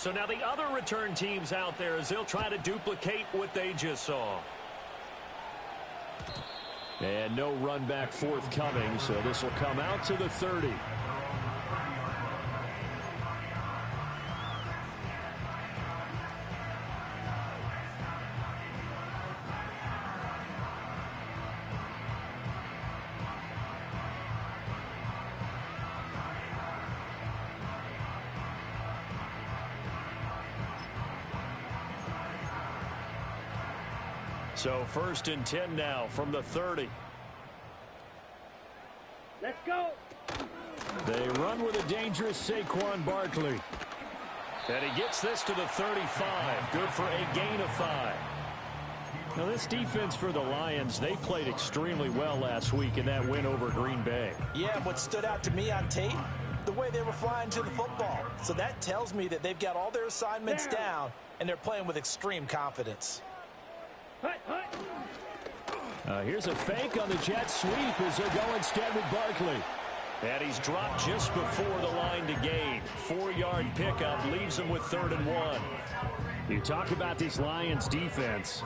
So now the other return teams out there as they'll try to duplicate what they just saw. And no run back forthcoming, so this will come out to the 30. So 1st and 10 now from the 30. Let's go. They run with a dangerous Saquon Barkley. And he gets this to the 35. Good for a gain of 5. Now this defense for the Lions, they played extremely well last week in that win over Green Bay. Yeah, what stood out to me on tape, the way they were flying to the football. So that tells me that they've got all their assignments down, and they're playing with extreme confidence. Here's a fake on the jet sweep as they go instead with Barkley. And he's dropped just before the line to gain. 4-yard pickup leaves him with 3rd and 1. You talk about this Lions defense.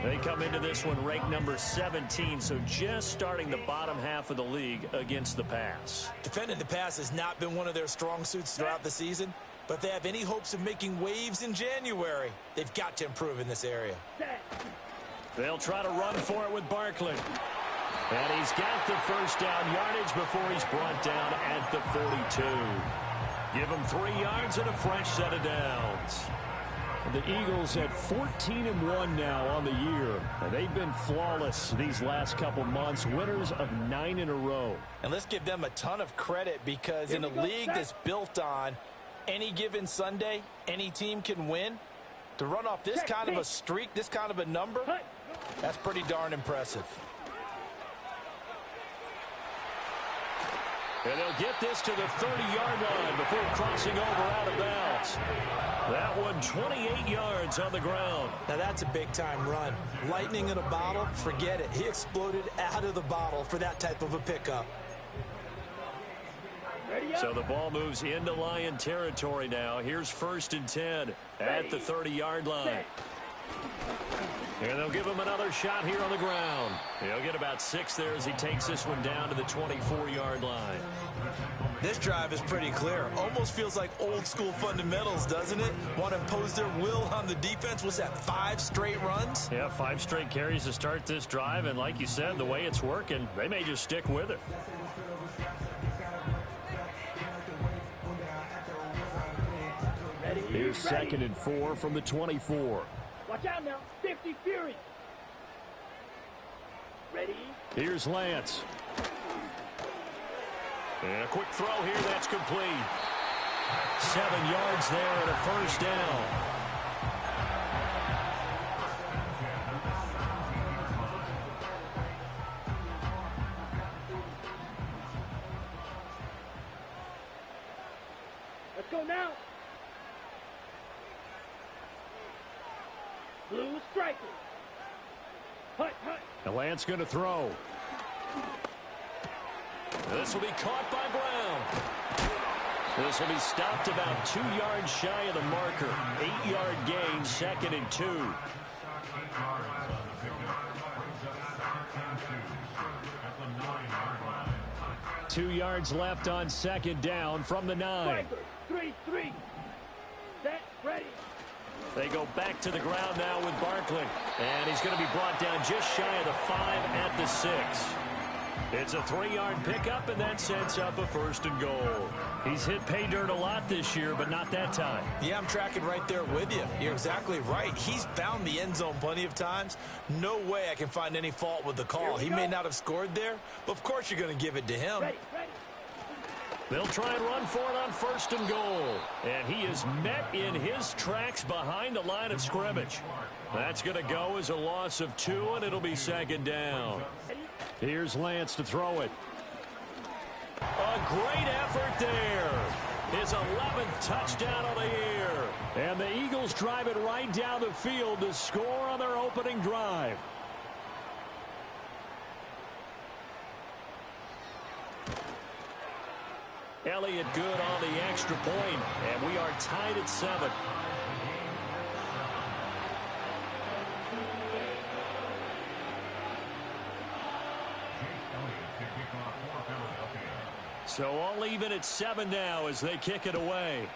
They come into this one ranked number 17, so just starting the bottom half of the league against the pass. Defending the pass has not been one of their strong suits throughout the season, but if they have any hopes of making waves in January, they've got to improve in this area. They'll try to run for it with Barkley. And he's got the first down yardage before he's brought down at the 42. Give him 3 yards and a fresh set of downs. The Eagles at 14-1 now on the year. And they've been flawless these last couple months, winners of 9 in a row. And let's give them a ton of credit because in a league that's built on any given Sunday, any team can win. To run off this kind of a streak, this kind of a number, that's pretty darn impressive. And they'll get this to the 30-yard line before crossing over out of bounds. That one 28 yards on the ground. Now that's a big-time run. Lightning in a bottle, forget it. He exploded out of the bottle for that type of a pickup. So the ball moves into Lion territory now. Here's 1st and 10 at the 30-yard line. And they'll give him another shot here on the ground. He'll get about 6 there as he takes this one down to the 24-yard line. This drive is pretty clear. Almost feels like old school fundamentals, doesn't it? Want to impose their will on the defense. Was that 5 straight runs? Yeah, 5 straight carries to start this drive. And like you said, the way it's working, they may just stick with it. Here's 2nd and 4 from the 24. Watch out now. 50 Fury. Ready? Here's Lance. And a quick throw here. That's complete. 7 yards there and a first down. Let's go now. Blue striker. Hut, hut. And Lance going to throw. This will be caught by Brown. This will be stopped about 2 yards shy of the marker. 8-yard gain, 2nd and 2. 2 yards left on 2nd down from the 9. 3-3. Set, ready. They go back to the ground now with Barkley. And he's going to be brought down just shy of the 5 at the 6. It's a 3-yard pickup, and that sets up a 1st and goal. He's hit pay dirt a lot this year, but not that time. Yeah, I'm tracking right there with you. You're exactly right. He's found the end zone plenty of times. No way I can find any fault with the call. He may not have scored there, but of course you're going to give it to him. Ready, ready. They'll try and run for it on 1st and goal. And he is met in his tracks behind the line of scrimmage. That's going to go as a loss of 2, and it'll be 2nd down. Here's Lance to throw it. A great effort there. His 11th touchdown of the year. And the Eagles drive it right down the field to score on their opening drive. Elliott good on the extra point, and we are tied at 7. So all even at 7 now as they kick it away.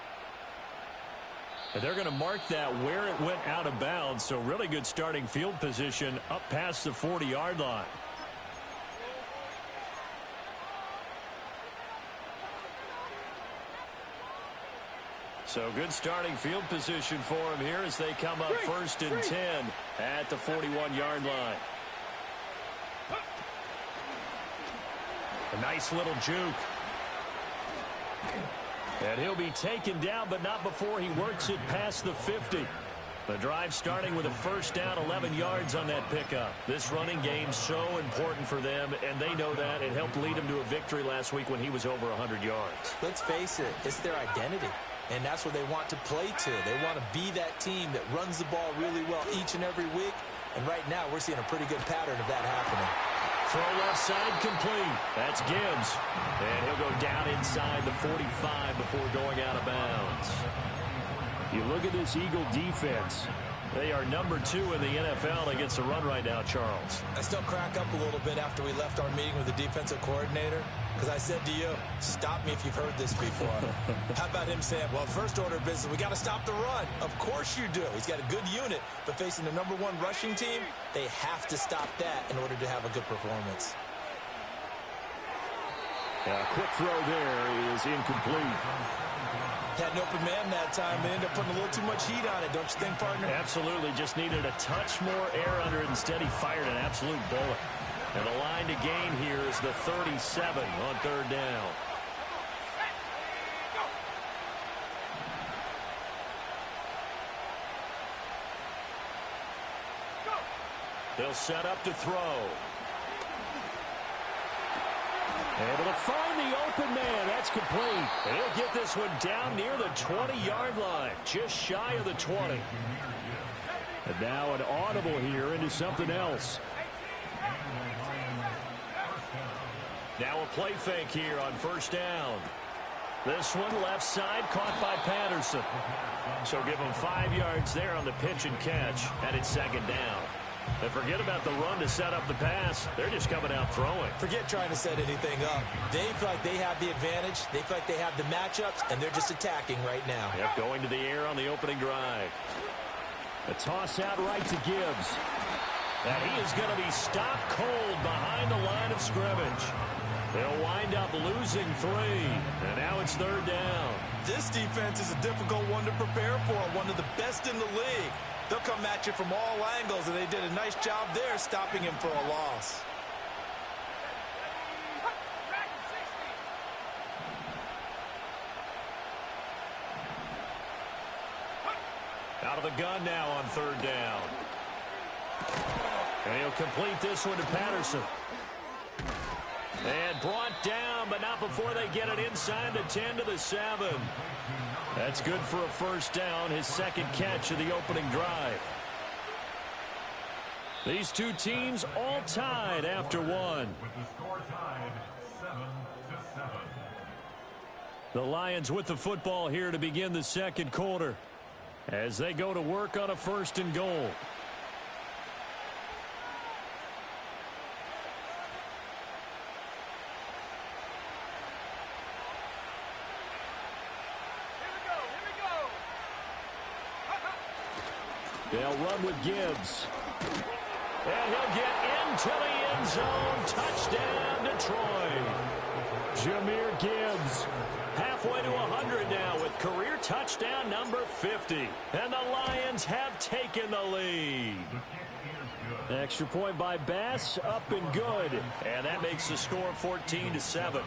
And they're going to mark that where it went out of bounds, so really good starting field position up past the 40-yard line. So good starting field position for him here as they come up 1st and 10 at the 41-yard line. A nice little juke. And he'll be taken down, but not before he works it past the 50. The drive starting with a first down, 11 yards on that pickup. This running game's so important for them, and they know that. It helped lead them to a victory last week when he was over 100 yards. Let's face it, it's their identity. And that's what they want to play to. They want to be that team that runs the ball really well each and every week. And right now, we're seeing a pretty good pattern of that happening. Throw left side complete. That's Gibbs. And he'll go down inside the 45 before going out of bounds. You look at this Eagle defense. They are number 2 in the NFL against the run right now, Charles. I still crack up a little bit after we left our meeting with the defensive coordinator. Because I said to you, stop me if you've heard this before. How about him saying, well, first order of business, we got to stop the run. Of course you do. He's got a good unit, but facing the number 1 rushing team, they have to stop that in order to have a good performance. A quick throw there is incomplete. Had an open man that time, but ended up putting a little too much heat on it, don't you think, partner? Absolutely. Just needed a touch more air under it. Instead, he fired an absolute bullet. And the line to gain here is the 37 on 3rd down. They'll set up to throw. Able to find the open man. That's complete. And he'll get this one down near the 20-yard line, just shy of the 20. And now an audible here into something else. Now a play fake here on 1st down. This one left side caught by Patterson. So give him 5 yards there on the pitch and catch, and it's 2nd down. And forget about the run to set up the pass. They're just coming out throwing. Forget trying to set anything up. They feel like they have the advantage. They feel like they have the matchups, and they're just attacking right now. Yep, going to the air on the opening drive. A toss out right to Gibbs. And he is going to be stopped cold behind the line of scrimmage. They'll wind up losing 3. And now it's 3rd down. This defense is a difficult one to prepare for. One of the best in the league. They'll come at you from all angles, and they did a nice job there stopping him for a loss. Out of the gun now on 3rd down. And he'll complete this one to Patterson. And brought down, but not before they get it inside the 10 to the 7. That's good for a 1st down, his 2nd catch of the opening drive. These two teams all tied after 1. With the score tied 7-7. The Lions with the football here to begin the 2nd quarter as they go to work on a 1st and goal. They'll run with Gibbs. And he'll get into the end zone. Touchdown, Detroit. Jahmyr Gibbs halfway to 100 now with career touchdown number 50. And the Lions have taken the lead. Extra point by Bass, up and good. And that makes the score 14-7.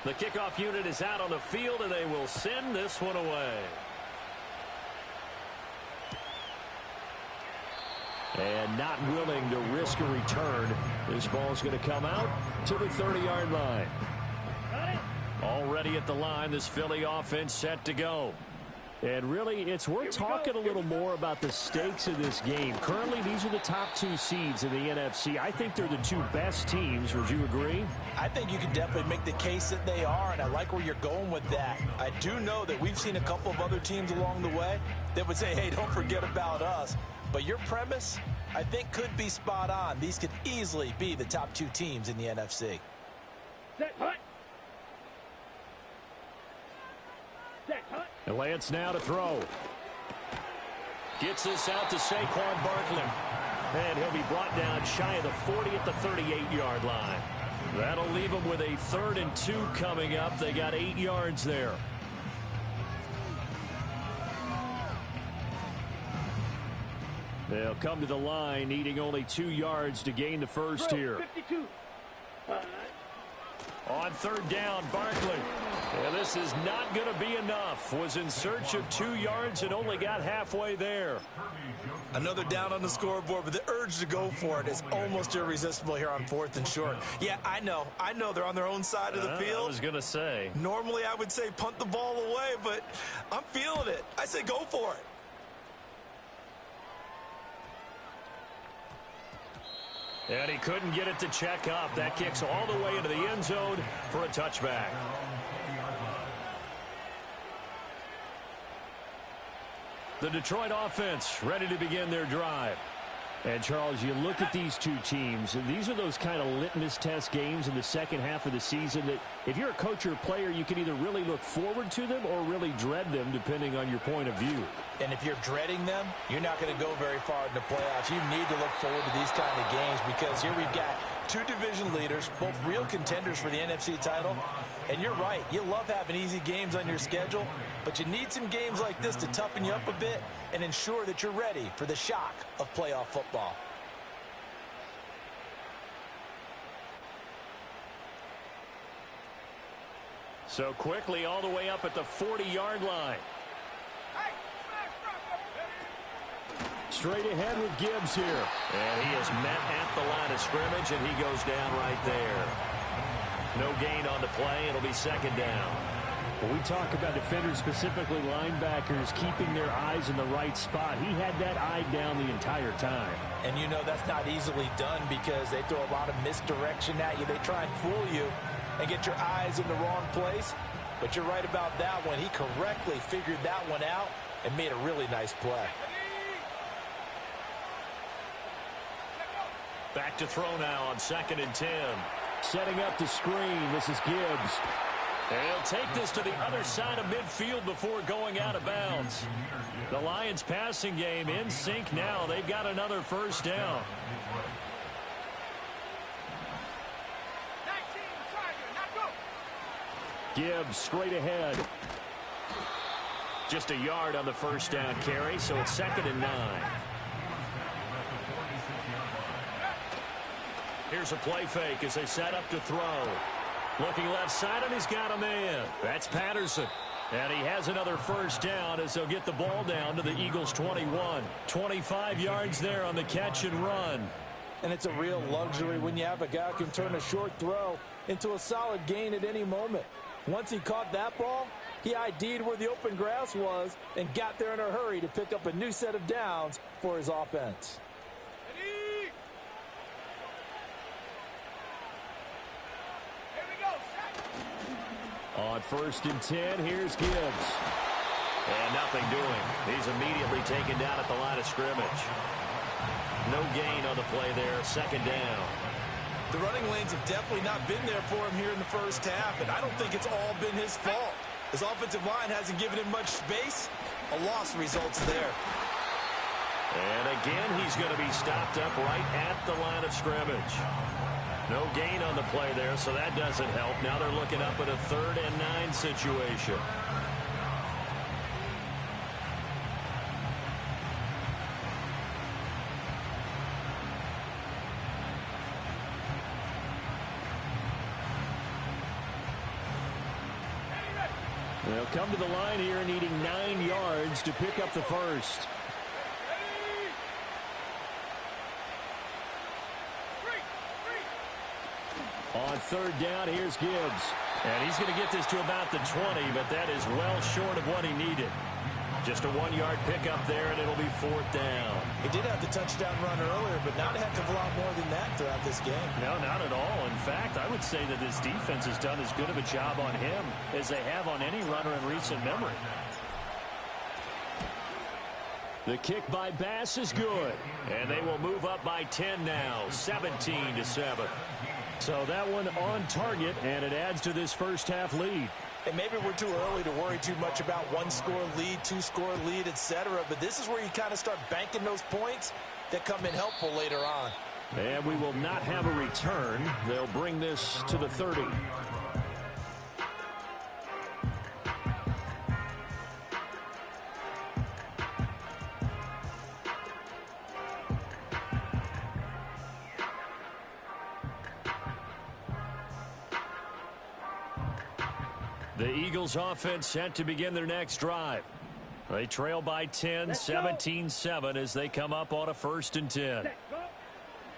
The kickoff unit is out on the field, and they will send this one away. And not willing to risk a return. This ball is going to come out to the 30-yard line. Already at the line, this Philly offense set to go. And really, it's worth talking a little more about the stakes of this game. Currently, these are the top two seeds in the NFC. I think they're the two best teams. Would you agree? I think you can definitely make the case that they are, and I like where you're going with that. I do know that we've seen a couple of other teams along the way that would say, hey, don't forget about us. But your premise, I think, could be spot on. These could easily be the top two teams in the NFC. Set, hut. Set, hut. And Lance now to throw. Gets this out to Saquon Barkley. And he'll be brought down shy of the 40 at the 38-yard line. That'll leave them with a 3rd and 2 coming up. They got 8 yards there. They'll come to the line, needing only 2 yards to gain the first here. 52. On 3rd down, Barkley. And this is not going to be enough. Was in search of 2 yards and only got halfway there. Another down on the scoreboard, but the urge to go for it is almost irresistible here on 4th and short. Yeah, I know they're on their own side of the field. I was going to say. Normally I would say punt the ball away, but I'm feeling it. I say go for it. And he couldn't get it to check up. That kicks all the way into the end zone for a touchback. The Detroit offense ready to begin their drive. And, Charles, you look at these two teams, and these are those kind of litmus test games in the second half of the season that if you're a coach or a player, you can either really look forward to them or really dread them, depending on your point of view. And if you're dreading them, you're not going to go very far in the playoffs. You need to look forward to these kind of games because here we've got two division leaders, both real contenders for the NFC title. And you're right, you love having easy games on your schedule, but you need some games like this to toughen you up a bit and ensure that you're ready for the shock of playoff football. So quickly all the way up at the 40-yard line. Straight ahead with Gibbs here. And he is met at the line of scrimmage, and he goes down right there. No gain on the play. It'll be 2nd down. When we talk about defenders, specifically linebackers, keeping their eyes in the right spot, he had that eye down the entire time. And you know that's not easily done because they throw a lot of misdirection at you. They try and fool you and get your eyes in the wrong place. But you're right about that one. He correctly figured that one out and made a really nice play. Back to throw now on 2nd and 10. Setting up the screen. This is Gibbs. And he'll take this to the other side of midfield before going out of bounds. The Lions passing game in sync now. They've got another 1st down. Gibbs straight ahead. Just a yard on the 1st down carry, so it's 2nd and 9. Here's a play fake as they set up to throw. Looking left side, and he's got a man. That's Patterson. And he has another 1st down as they'll get the ball down to the Eagles' 21. 25 yards there on the catch and run. And it's a real luxury when you have a guy who can turn a short throw into a solid gain at any moment. Once he caught that ball, he ID'd where the open grass was and got there in a hurry to pick up a new set of downs for his offense. On 1st and 10, here's Gibbs. And nothing doing. He's immediately taken down at the line of scrimmage. No gain on the play there, 2nd down. The running lanes have definitely not been there for him here in the first half, and I don't think it's all been his fault. His offensive line hasn't given him much space. A loss results there. And again, he's going to be stopped up right at the line of scrimmage. No gain on the play there, so that doesn't help. Now they're looking up at a 3rd and 9 situation. They'll come to the line here needing 9 yards to pick up the 1st. On 3rd down, here's Gibbs. And he's going to get this to about the 20, but that is well short of what he needed. Just a 1-yard pickup there, and it'll be 4th down. He did have the touchdown run earlier, but not a heck of a lot more than that throughout this game. No, not at all. In fact, I would say that this defense has done as good of a job on him as they have on any runner in recent memory. The kick by Bass is good, and they will move up by 10 now, 17-7. So that one on target, and it adds to this first half lead. And maybe we're too early to worry too much about 1-score lead, 2-score lead, etc. But this is where you kind of start banking those points that come in helpful later on. And we will not have a return. They'll bring this to the 30. The Eagles offense set to begin their next drive. They trail by 10, 17-7 as they come up on a 1st and 10.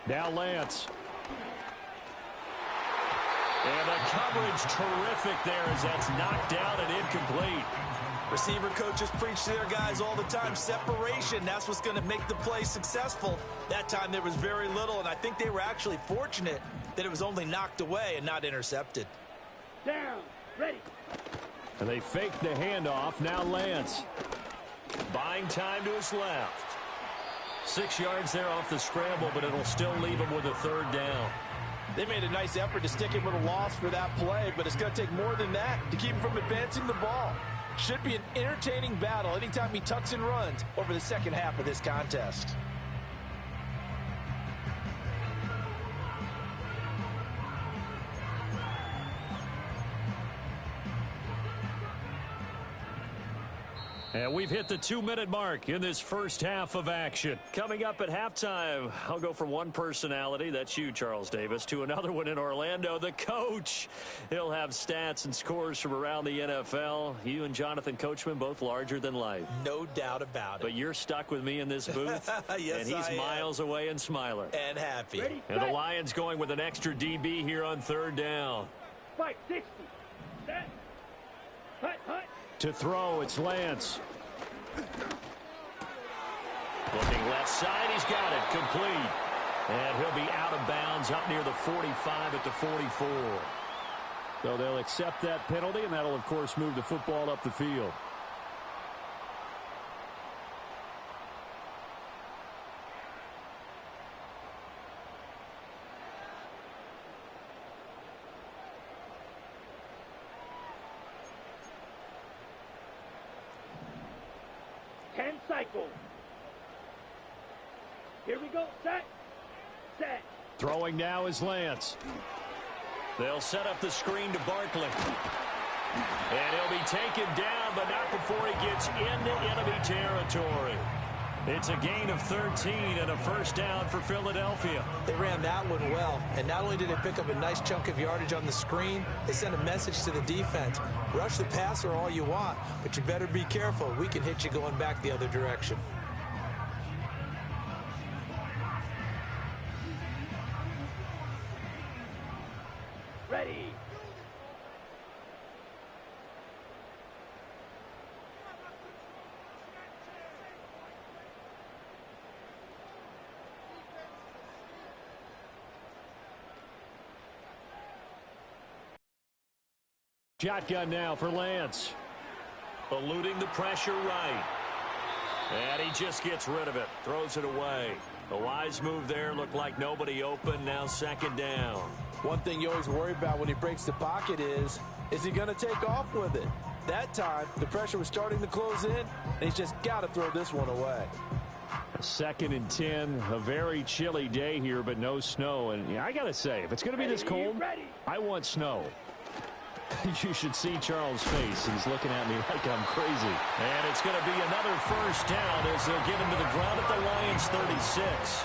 Now Lance. And the coverage terrific there as that's knocked down and incomplete. Receiver coaches preach to their guys all the time. Separation, that's what's going to make the play successful. That time there was very little, and I think they were actually fortunate that it was only knocked away and not intercepted. Down. Ready. And they fake the handoff. Now Lance. Buying time to his left. 6 yards there off the scramble, but it'll still leave him with a 3rd down. They made a nice effort to stick him with a loss for that play, but it's going to take more than that to keep him from advancing the ball. Should be an entertaining battle anytime he tucks and runs over the second half of this contest. And we've hit the 2-minute mark in this first half of action. Coming up at halftime, I'll go from one personality, that's you, Charles Davis, to another one in Orlando, the coach. He'll have stats and scores from around the NFL. You and Jonathan Coachman, both larger than life. No doubt about it. But you're stuck with me in this booth. Yes, and he's miles away and smiling. And happy. Ready, and the Lions going with an extra DB here on 3rd down. 560. Set. Hut, hut. To throw, it's Lance. Looking left side, he's got it, complete. And he'll be out of bounds up near the 45 at the 44. So they'll accept that penalty, and that'll, of course, move the football up the field. Cycle. Here we go. Set. Set. Throwing now is Lance. They'll set up the screen to Barkley. And he'll be taken down, but not before he gets into enemy territory. It's a gain of 13 and a 1st down for Philadelphia. They ran that one well, and not only did they pick up a nice chunk of yardage on the screen, they sent a message to the defense. Rush the passer all you want, but you better be careful. We can hit you going back the other direction. Ready. Shotgun now for Lance. Eluding the pressure right. And he just gets rid of it. Throws it away. A wise move there. Looked like nobody open. Now 2nd down. One thing you always worry about when he breaks the pocket is he going to take off with it? That time, the pressure was starting to close in, and he's just got to throw this one away. 2nd and 10. A very chilly day here, but no snow. And yeah, I got to say, if it's going to be this cold, I want snow. You should see Charles' face. He's looking at me like I'm crazy. And it's going to be another 1st down as they'll get him to the ground at the Lions 36.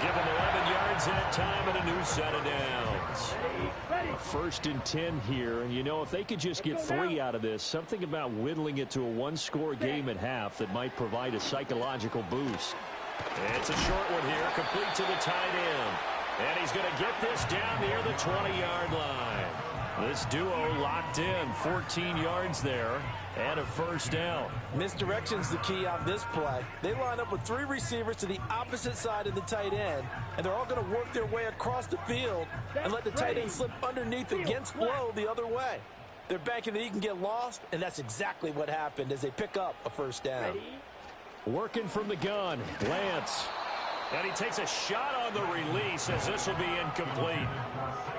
Give him 11 yards that time and a new set of downs. A 1st and 10 here. And, you know, if they could just get 3 out of this, something about whittling it to a 1-score game at half that might provide a psychological boost. It's a short one here, complete to the tight end. And he's going to get this down near the 20-yard line. This duo locked in, 14 yards there, and a first down. Misdirection's the key on this play. They line up with 3 receivers to the opposite side of the tight end, and they're all going to work their way across the field and let the tight end slip underneath against flow the other way. They're banking that he can get lost, and that's exactly what happened as they pick up a first down. Working from the gun, Lance. And he takes a shot on the release as this will be incomplete.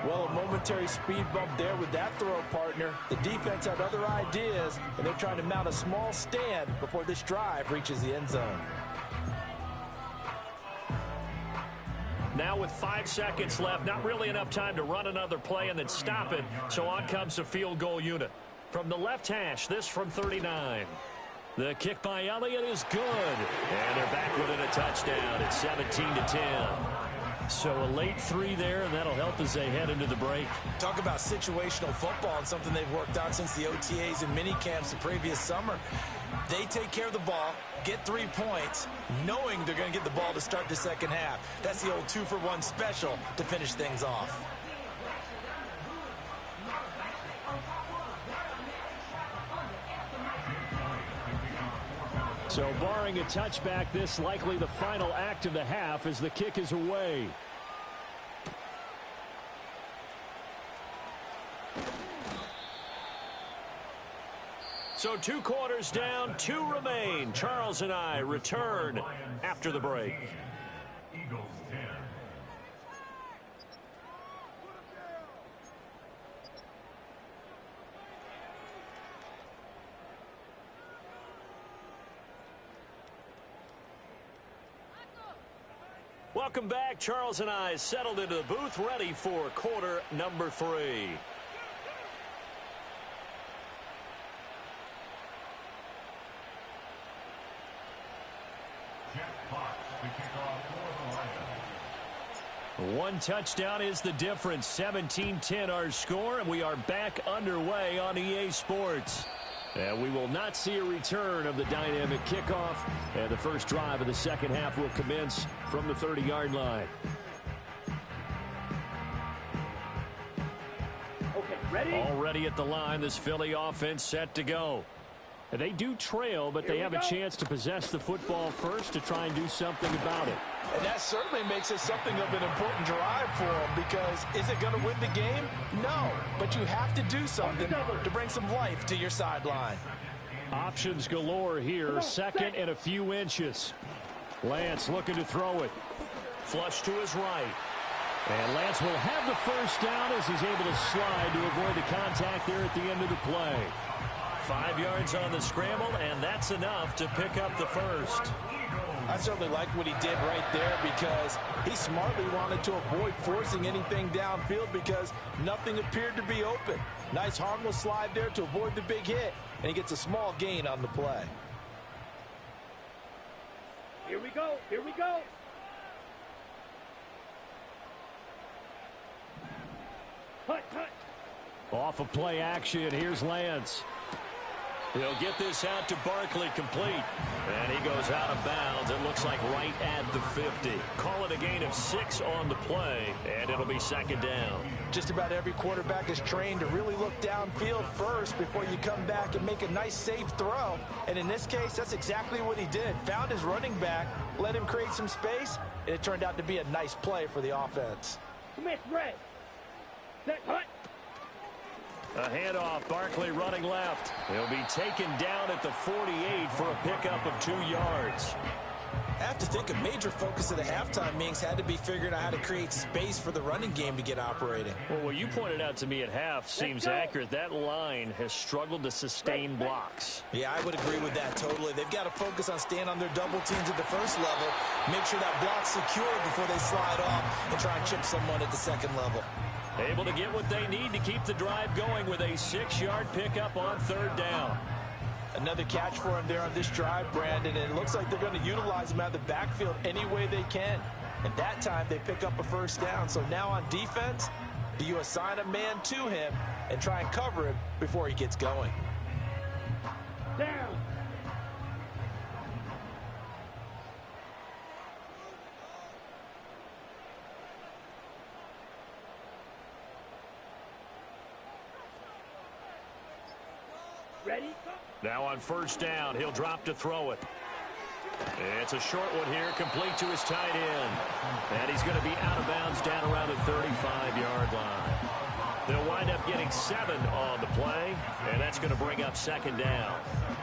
Well, a momentary speed bump there with that throw, partner. The defense had other ideas, and they're trying to mount a small stand before this drive reaches the end zone. Now with 5 seconds left, not really enough time to run another play and then stop it. So on comes the field goal unit. From the left hash, this from 39. The kick by Elliott is good. And they're back within a touchdown at 17-10. So a late 3 there, and that'll help as they head into the break. Talk about situational football and something they've worked on since the OTAs and mini camps the previous summer. They take care of the ball, get 3 points, knowing they're going to get the ball to start the second half. That's the old 2-for-1 special to finish things off. So barring a touchback, this likely the final act of the half as the kick is away. So 2 quarters down, 2 remain. Charles and I return after the break. Eagles 10. Welcome back. Charles and I settled into the booth, ready for quarter number 3. One touchdown is the difference. 17-10 our score, and we are back underway on EA Sports. And we will not see a return of the dynamic kickoff, and the first drive of the second half will commence from the 30-yard line. Okay, ready? Already at the line, this Philly offense set to go. And they do trail, but they have a chance to possess the football first to try and do something about it. And that certainly makes it something of an important drive for them, because is it going to win the game? No, but you have to do something to bring some life to your sideline. Options galore here, second and a few inches. Lance looking to throw it. Flush to his right. And Lance will have the first down as he's able to slide to avoid the contact there at the end of the play. 5 yards on the scramble, and that's enough to pick up the first. I certainly like what he did right there, because he smartly wanted to avoid forcing anything downfield because nothing appeared to be open. Nice harmless slide there to avoid the big hit, and he gets a small gain on the play. Here we go. Here we go. Hut, hut. Off of play action, here's Lance. He'll get this out to Barkley, complete. And he goes out of bounds. It looks like right at the 50. Call it a gain of 6 on the play, and it'll be second down. Just about every quarterback is trained to really look downfield first before you come back and make a nice, safe throw. And in this case, that's exactly what he did. Found his running back, let him create some space, and it turned out to be a nice play for the offense. Smith, red. Set, hut. A handoff, Barkley running left. He'll be taken down at the 48 for a pickup of 2 yards. I have to think a major focus of the halftime meetings had to be figuring out how to create space for the running game to get operating. Well, what you pointed out to me at half seems accurate. That line has struggled to sustain blocks. Yeah, I would agree with that totally. They've got to focus on staying on their double teams at the first level, make sure that block's secure before they slide off and try and chip someone at the second level. Able to get what they need to keep the drive going with a 6-yard pickup on third down. Another catch for him there on this drive, Brandon, and it looks like they're going to utilize him out of the backfield any way they can. And that time they pick up a first down. So now on defense, do you assign a man to him and try and cover him before he gets going? Down. Ready? Now on first down, he'll drop to throw it. It's a short one here, complete to his tight end. And he's going to be out of bounds down around the 35-yard line. They'll wind up getting 7 on the play, and that's going to bring up second down.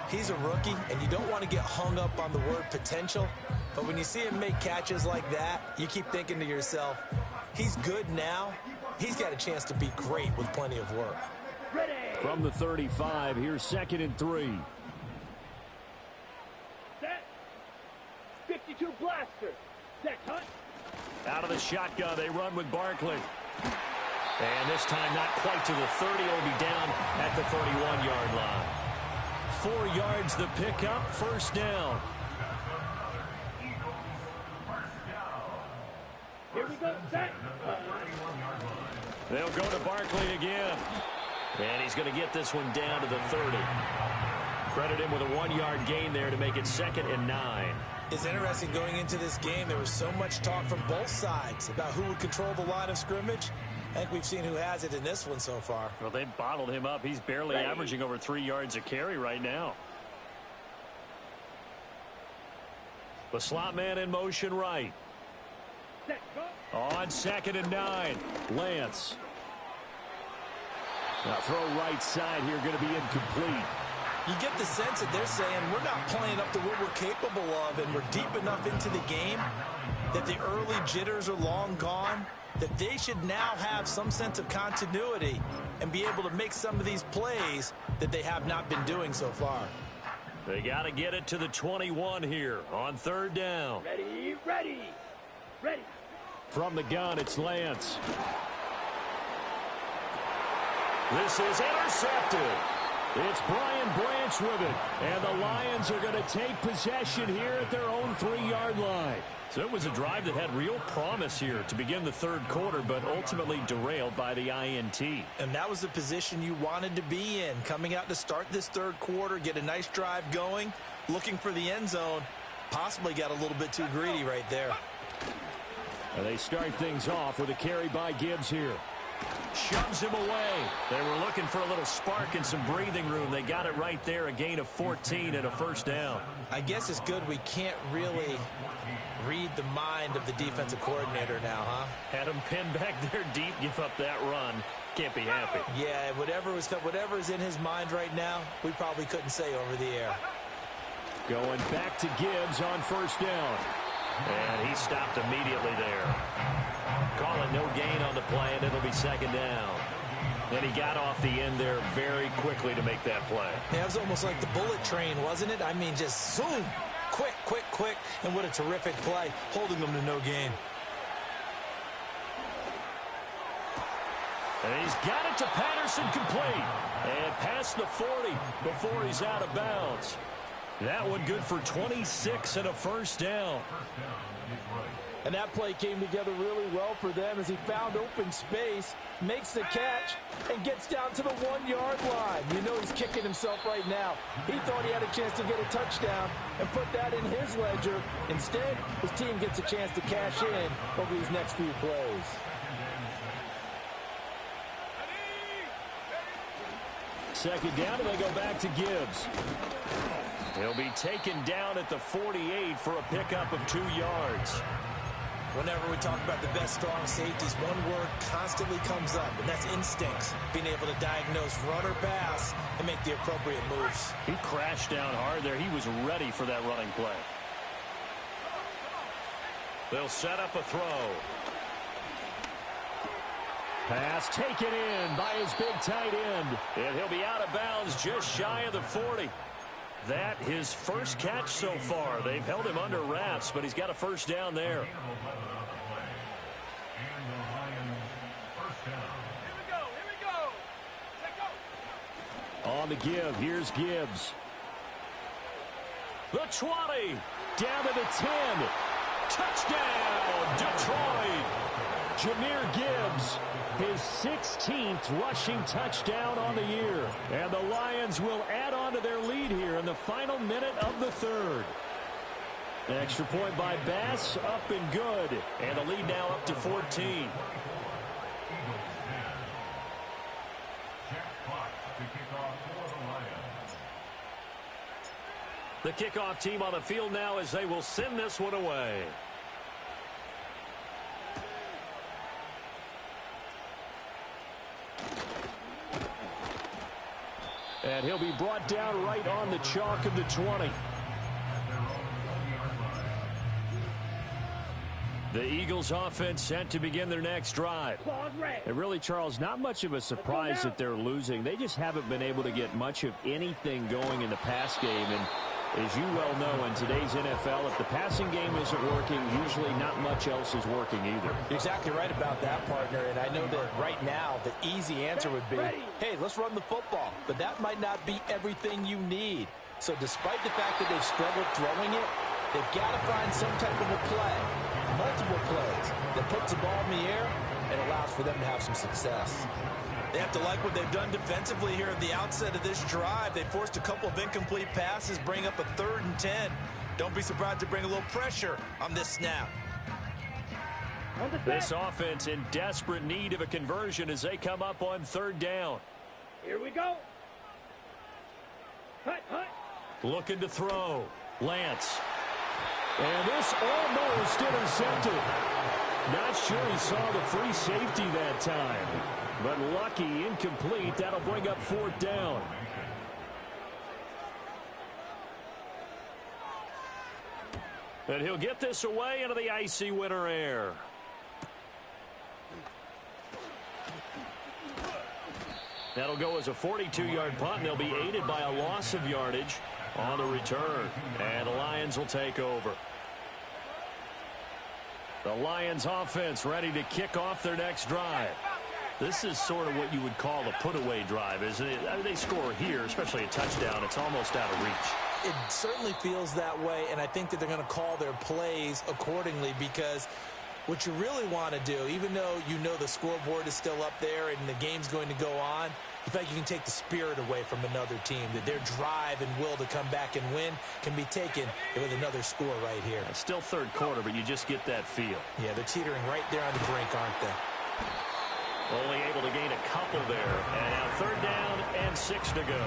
He's a rookie, and you don't want to get hung up on the word potential. But when you see him make catches like that, you keep thinking to yourself, he's good now. He's got a chance to be great with plenty of work. Ready. From the 35, here's 2nd and 3. Set. 52 blaster. Set. Hunt. Out of the shotgun, they run with Barkley. And this time not quite to the 30. It'll be down at the 31-yard line. 4 yards the pickup, first down. Here we go. Set. They'll go to Barkley again. And he's going to get this one down to the 30. Credit him with a 1-yard gain there to make it 2nd and 9. It's interesting going into this game. There was so much talk from both sides about who would control the line of scrimmage. I think we've seen who has it in this one so far. Well, they bottled him up. He's barely averaging over 3 yards a carry right now. The slot man in motion right. Set. Go. On 2nd and 9, Lance. Now throw right side here, going to be incomplete. You get the sense that they're saying we're not playing up to what we're capable of, and we're deep enough into the game that the early jitters are long gone, that they should now have some sense of continuity and be able to make some of these plays that they have not been doing so far. They got to get it to the 21 here on 3rd down. Ready. Ready. Ready. From the gun, it's Lance. This is intercepted. It's Brian Branch with it. And the Lions are going to take possession here at their own 3-yard line. So it was a drive that had real promise here to begin the 3rd quarter, but ultimately derailed by the INT. And that was the position you wanted to be in, coming out to start this 3rd quarter, get a nice drive going, looking for the end zone. Possibly got a little bit too greedy right there. And they start things off with a carry by Gibbs here. Shoves him away. They were looking for a little spark and some breathing room. They got it right there, a gain of 14 and a first down. I guess it's good we can't really read the mind of the defensive coordinator now, huh? Had him pinned back there deep, give up that run. Can't be happy. Yeah, whatever's in his mind right now, we probably couldn't say over the air. Going back to Gibbs on first down. And he stopped immediately there. Calling no gain on the play, and it'll be 2nd down. And he got off the end there very quickly to make that play. Yeah, it was almost like the bullet train, wasn't it? I mean, just zoom. Quick, quick, quick. And what a terrific play, holding them to no gain. And he's got it to Patterson complete. And past the 40 before he's out of bounds. That one good for 26 and a first down. And that play came together really well for them as he found open space, makes the catch, and gets down to the 1-yard line. You know he's kicking himself right now. He thought he had a chance to get a touchdown and put that in his ledger. Instead, his team gets a chance to cash in over these next few plays. Second down, and they go back to Gibbs. He'll be taken down at the 48 for a pickup of 2 yards. Whenever we talk about the best strong safeties, one word constantly comes up, and that's instincts. Being able to diagnose run or pass and make the appropriate moves. He crashed down hard there. He was ready for that running play. They'll set up a throw. Pass taken in by his big tight end. And he'll be out of bounds just shy of the 40. That his first catch so far. They've held him under wraps, but he's got a first down there. On the give, here's Gibbs. The 20, down to the 10. Touchdown, Detroit. Jahmyr Gibbs, his 16th rushing touchdown on the year. And the Lions will add on to their lead here in the final minute of the 3rd. Extra point by Bass, up and good. And the lead now up to 14. The kickoff team on the field now as they will send this one away. And he'll be brought down right on the chalk of the 20. The Eagles offense set to begin their next drive. And really, Charles, not much of a surprise that they're losing. They just haven't been able to get much of anything going in the pass game. And as you well know, in today's NFL, if the passing game isn't working, usually not much else is working either. You're exactly right about that, partner. And I know that right now the easy answer would be, hey, let's run the football. But that might not be everything you need. So despite the fact that they've struggled throwing it, they've got to find some type of a play, multiple plays, that puts the ball in the air and allows for them to have some success. They have to like what they've done defensively here at the outset of this drive. They forced a couple of incomplete passes, bring up a 3rd and 10. Don't be surprised to bring a little pressure on this snap. This offense in desperate need of a conversion as they come up on 3rd down. Here we go. Hut, hut. Looking to throw. Lance. And this almost intercepted. Not sure he saw the free safety that time. But lucky, incomplete. That'll bring up 4th down. And he'll get this away into the icy winter air. That'll go as a 42-yard punt, and they'll be aided by a loss of yardage on the return. And the Lions will take over. The Lions offense ready to kick off their next drive. This is sort of what you would call a put-away drive, isn't it? I mean, they score here, especially a touchdown. It's almost out of reach. It certainly feels that way, and I think that they're going to call their plays accordingly because what you really want to do, even though you know the scoreboard is still up there and the game's going to go on, you feel like you can take the spirit away from another team, that their drive and will to come back and win can be taken with another score right here. It's still 3rd quarter, but you just get that feel. Yeah, they're teetering right there on the brink, aren't they? Only able to gain a couple there. And now 3rd down and 6 to go.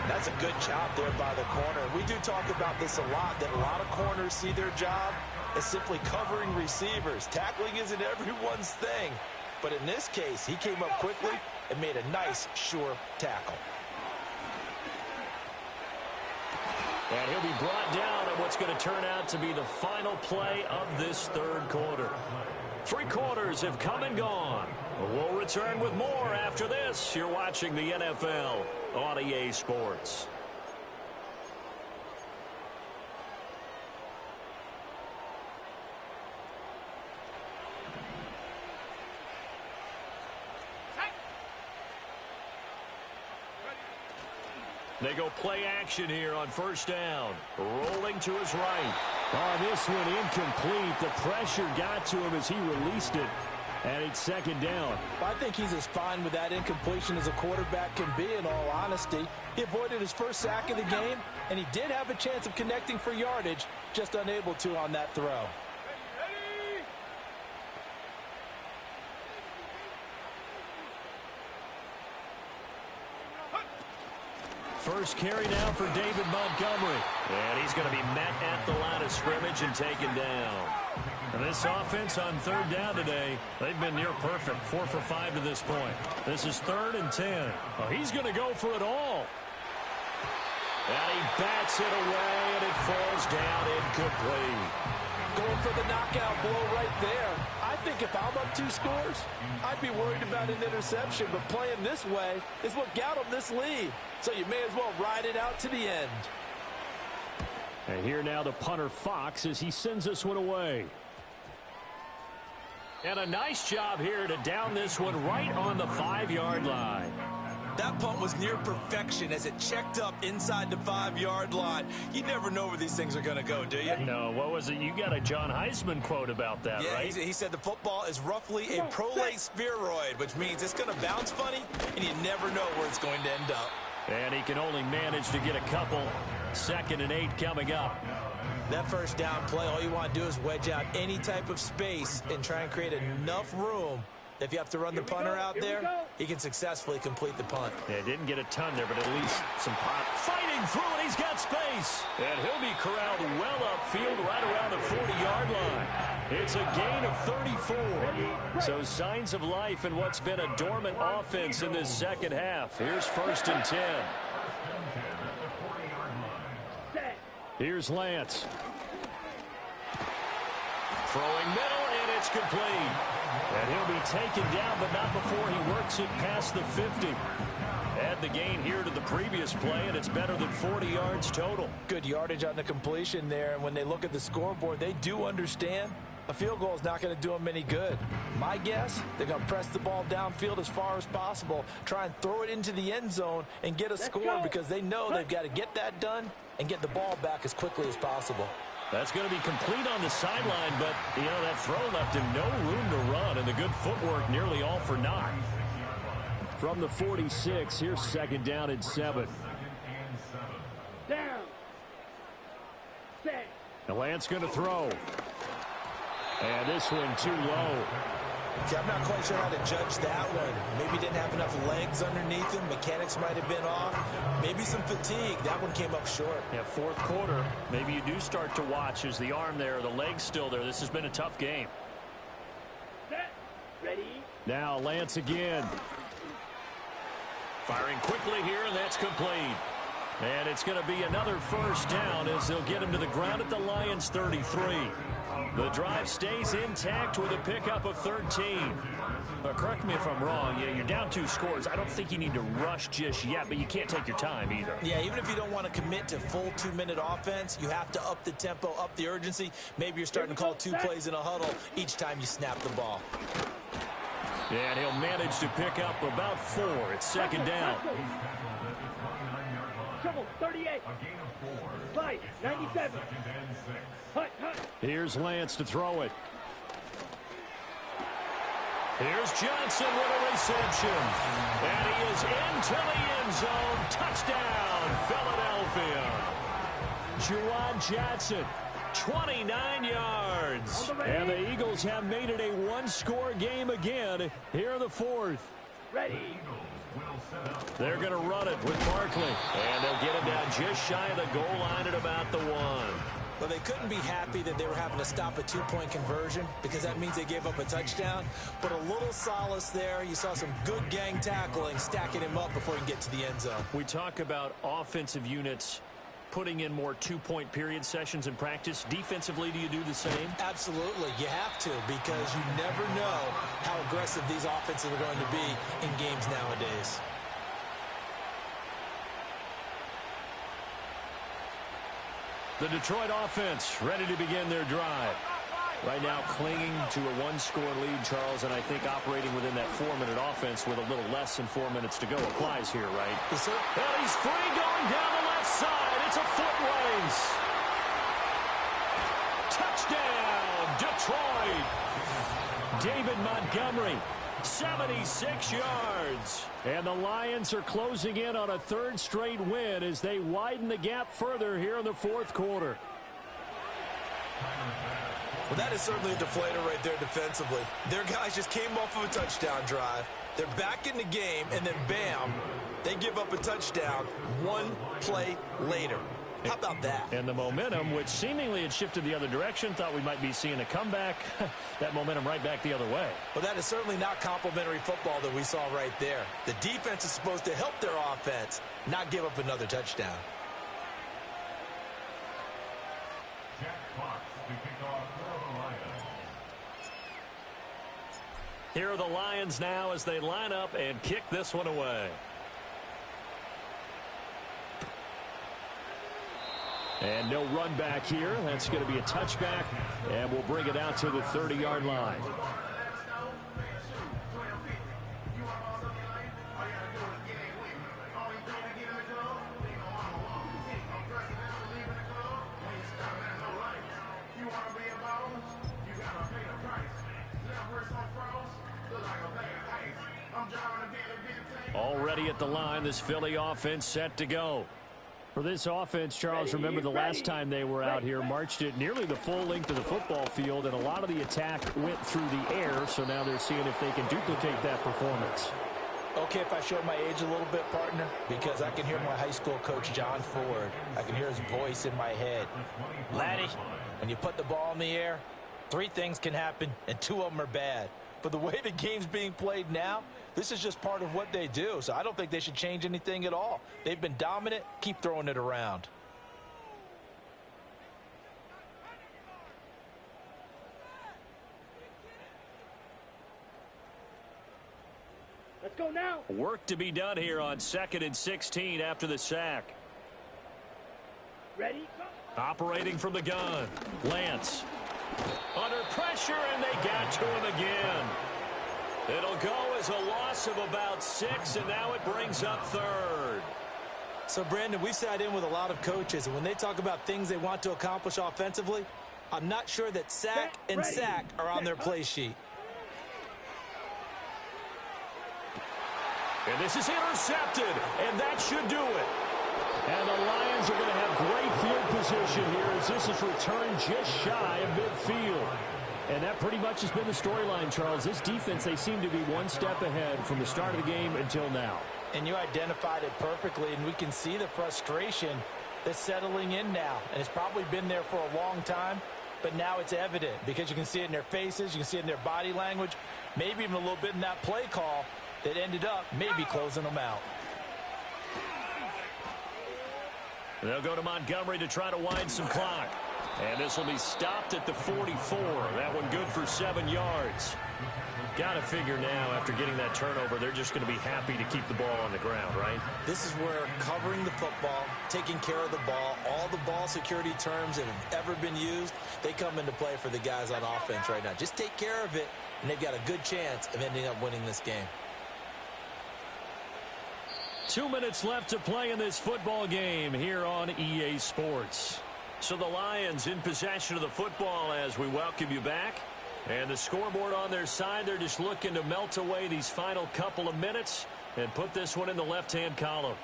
That's a good job there by the corner. We do talk about this a lot, that a lot of corners see their job as simply covering receivers. Tackling isn't everyone's thing. But in this case, he came up quickly and made a nice, sure tackle. And he'll be brought down at what's going to turn out to be the final play of this 3rd quarter. 3 quarters have come and gone. We'll return with more after this. You're watching the NFL on EA Sports. They go play action here on 1st down. Rolling to his right. Oh, this one incomplete. The pressure got to him as he released it. And it's 2nd down. I think he's as fine with that incompletion as a quarterback can be, in all honesty. He avoided his first sack of the game, and he did have a chance of connecting for yardage, just unable to on that throw. First carry now for David Montgomery. And he's going to be met at the line of scrimmage and taken down. And this offense on 3rd down today, they've been near perfect. 4 for 5 to this point. This is 3rd and 10. Oh, he's going to go for it all. And he bats it away, and it falls down incomplete. Going for the knockout blow right there. I think if I'm up 2 scores, I'd be worried about an interception. But playing this way is what got him this lead. So you may as well ride it out to the end. And here now the punter Fox as he sends this one away. And a nice job here to down this one right on the 5-yard line. That punt was near perfection as it checked up inside the 5-yard line. You never know where these things are going to go, do you? No, what was it? You got a John Heisman quote about that, yeah, right? He said the football is roughly a prolate spheroid, which means it's going to bounce funny, and you never know where it's going to end up. And he can only manage to get a couple. 2nd and 8 coming up. That 1st down play, all you want to do is wedge out any type of space and try and create enough room If you have to run the punter out there, he can successfully complete the punt. Yeah, didn't get a ton there, but at least some pop. Fighting through it, he's got space. And he'll be corralled well upfield right around the 40-yard line. It's a gain of 34. So signs of life in what's been a dormant offense in this second half. Here's 1st and 10. Here's Lance. Throwing middle, and it's complete. And he'll be taken down, but not before he works it past the 50. Add the gain here to the previous play, and it's better than 40 yards total. Good yardage on the completion there, and when they look at the scoreboard, they do understand a field goal is not going to do them any good. My guess, they're going to press the ball downfield as far as possible, try and throw it into the end zone and get a score because they know they've got to get that done and get the ball back as quickly as possible. That's going to be complete on the sideline, but, you know, that throw left him no room to run, and the good footwork nearly all for naught. From the 46, here's 2nd down and 7. Down. Set. And Lance going to throw. And this one too low. See, I'm not quite sure how to judge that one. Maybe didn't have enough legs underneath him. Mechanics might have been off. Maybe some fatigue. That one came up short. Yeah, 4th quarter. Maybe you do start to watch as the arm there, the leg's still there. This has been a tough game. Set. Ready. Now Lance again. Firing quickly here, and that's complete. And it's going to be another 1st down as they'll get him to the ground at the Lions' 33. The drive stays intact with a pickup of 13. Correct me if I'm wrong. Yeah, you're down 2 scores. I don't think you need to rush just yet, but you can't take your time either. Yeah, even if you don't want to commit to full 2-minute offense, you have to up the tempo, up the urgency. Maybe you're starting to call 2 plays in a huddle each time you snap the ball. Yeah, and he'll manage to pick up about 4. It's 2nd down. Trouble, 38. Fight, 97. Hut. Here's Lance to throw it. Here's Johnson with a reception. And he is into the end zone. Touchdown, Philadelphia. Juwan Johnson, 29 yards. And the Eagles have made it a 1-score game again here in the 4th. Ready. They're going to run it with Barkley. And they'll get him down just shy of the goal line at about the 1. Well, they couldn't be happy that they were having to stop a 2-point conversion because that means they gave up a touchdown. But a little solace there. You saw some good gang tackling, stacking him up before he can get to the end zone. We talk about offensive units putting in more 2-point period sessions in practice. Defensively, do you do the same? Absolutely. You have to because you never know how aggressive these offenses are going to be in games nowadays. The Detroit offense ready to begin their drive. Right now clinging to a 1-score lead, Charles, and I think operating within that 4-minute offense with a little less than 4 minutes to go applies here, right? Yes, sir. And he's free going down the left side. It's a foot race. Touchdown, Detroit. David Montgomery, 76 yards. And the Lions are closing in on a 3rd straight win as they widen the gap further here in the 4th quarter. Well, that is certainly a deflator right there defensively. Their guys just came off of a touchdown drive. They're back in the game, and then bam, they give up a touchdown 1 play later. How about that? And the momentum, which seemingly had shifted the other direction, thought we might be seeing a comeback. That momentum right back the other way. Well, that is certainly not complimentary football that we saw right there. The defense is supposed to help their offense, not give up another touchdown. Here are the Lions now as they line up and kick this one away. And no run back here. That's going to be a touchback, and we'll bring it out to the 30-yard line. Already at the line, this Philly offense set to go. For this offense, Charles, remember the last time they were out here, marched it nearly the full length of the football field, and a lot of the attack went through the air, so now they're seeing if they can duplicate that performance. Okay, if I show my age a little bit, partner, because I can hear my high school coach, John Ford. I can hear his voice in my head. Laddie, when you put the ball in the air, 3 things can happen, and 2 of them are bad. But the way the game's being played now, this is just part of what they do, so I don't think they should change anything at all. They've been dominant. Keep throwing it around. Let's go now. Work to be done here on 2nd and 16 after the sack. Ready? Go. Operating from the gun. Lance. Under pressure, and they got to him again. It'll go as a loss of about 6, and now it brings up 3rd. So, Brandon, we've sat in with a lot of coaches, and when they talk about things they want to accomplish offensively, I'm not sure that sack and sack are on their play sheet. And this is intercepted, and that should do it. And the Lions are going to have great field position here as this is returned just shy of midfield. And that pretty much has been the storyline, Charles. This defense, they seem to be one step ahead from the start of the game until now. And you identified it perfectly, and we can see the frustration that's settling in now. And it's probably been there for a long time, but now it's evident because you can see it in their faces, you can see it in their body language, maybe even a little bit in that play call that ended up maybe closing them out. They'll go to Montgomery to try to wind some clock. And this will be stopped at the 44. That one good for 7 yards. Got to figure now, after getting that turnover, they're just going to be happy to keep the ball on the ground, right? This is where covering the football, taking care of the ball, all the ball security terms that have ever been used, they come into play for the guys on offense right now. Just take care of it, and they've got a good chance of ending up winning this game. 2 minutes left to play in this football game here on EA Sports. So the Lions in possession of the football as we welcome you back. And the scoreboard on their side, they're just looking to melt away these final couple of minutes and put this one in the left-hand column.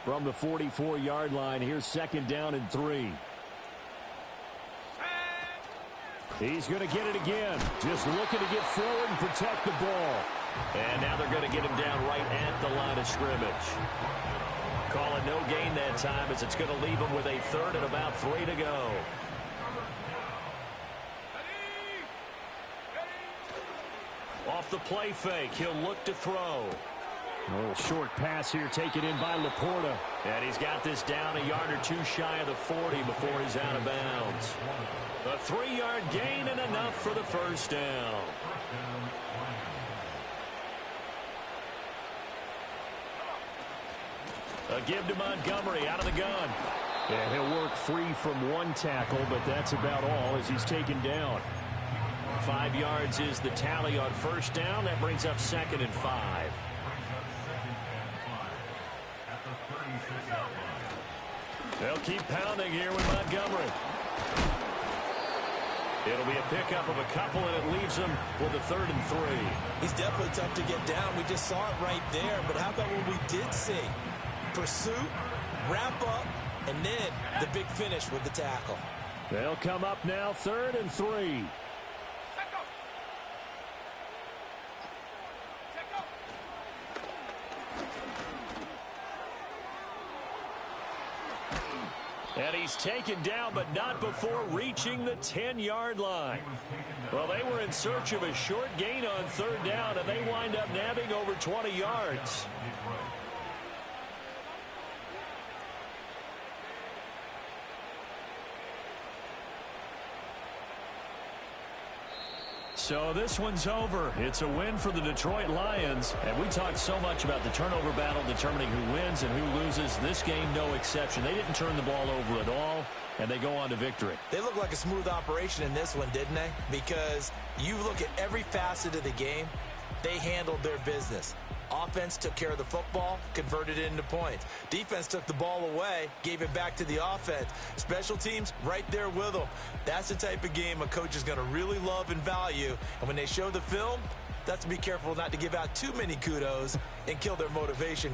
From the 44-yard line, here's 2nd down and 3. He's going to get it again. Just looking to get forward and protect the ball. And now they're going to get him down right at the line of scrimmage. Call it no gain that time as it's going to leave him with a 3rd and about 3 to go. Off the play fake, he'll look to throw. A little short pass here taken in by Laporta. And he's got this down a yard or 2 shy of the 40 before he's out of bounds. A 3-yard gain and enough for the 1st down. A give to Montgomery out of the gun. And he'll work free from 1 tackle, but that's about all as he's taken down. 5 yards is the tally on 1st down. That brings up 2nd and 5. They'll keep pounding here with Montgomery. It'll be a pickup of a couple, and it leaves him with a 3rd and 3. He's definitely tough to get down. We just saw it right there. But how about what we did see? Pursuit, wrap up, and then the big finish with the tackle. They'll come up now 3rd and 3. And he's taken down, but not before reaching the 10-yard line. Well, they were in search of a short gain on 3rd down, and they wind up nabbing over 20 yards. So this one's over. It's a win for the Detroit Lions. And we talked so much about the turnover battle determining who wins and who loses. This game, no exception. They didn't turn the ball over at all, and they go on to victory. They look like a smooth operation in this one, didn't they? Because you look at every facet of the game, they handled their business. Offense took care of the football, converted it into points. Defense took the ball away, gave it back to the offense. Special teams, right there with them. That's the type of game a coach is going to really love and value. And when they show the film, that's to be careful not to give out too many kudos and kill their motivation.